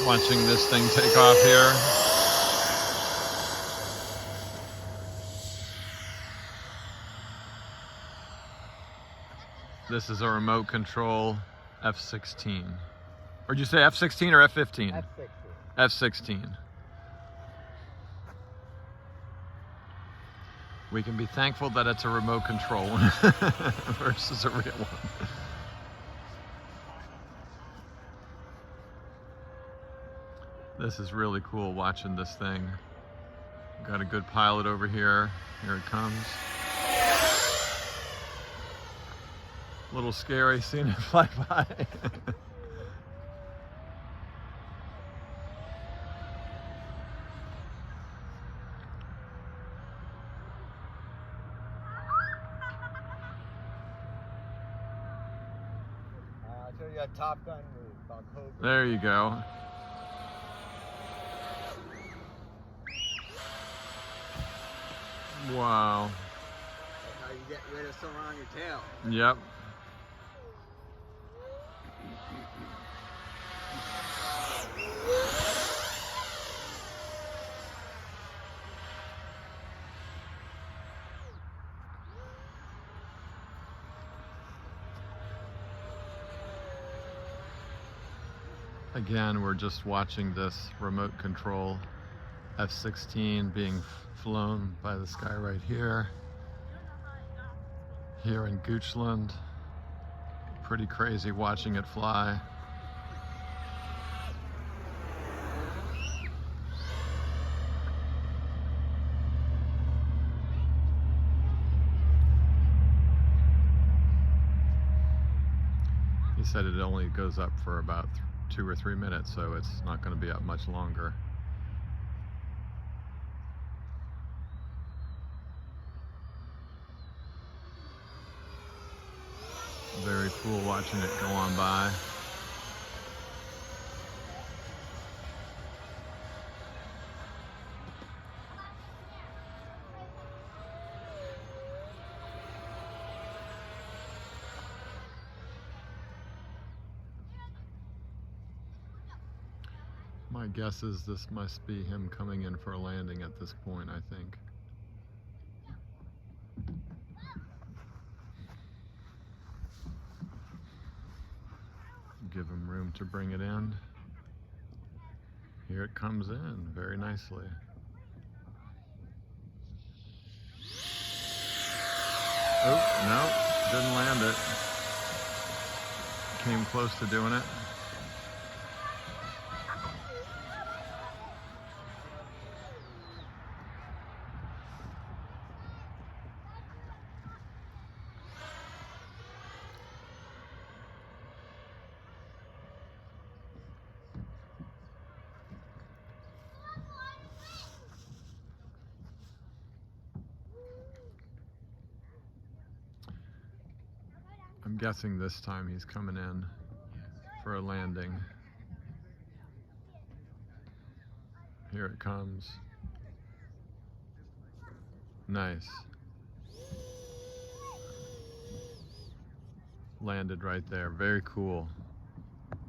Watching this thing take off here. This is a remote control F-16. Or did you say F-16 or F-15? F-16. F-16. We can be thankful that it's a remote control versus a real one. This is really cool watching this thing. Got a good pilot over here. Here it comes. A little scary seeing it fly by. I'll show you a Top Gun move called Cobra. There you go. Wow. That's how you get rid of someone on your tail. Yep. Again, we're just watching this remote control F-16 being flown by this guy right here in Goochland. Pretty crazy watching it fly. He said it only goes up for about 2 or 3 minutes, so it's not going to be up much longer. Very cool watching it go on by. My guess is this must be him coming in for a landing at this point, I think. Give him room to bring it in. Here it comes in very nicely. Oh, no, didn't land it. Came close to doing it. I'm guessing this time he's coming in for a landing. Here it comes. Nice. Landed right there. Very cool.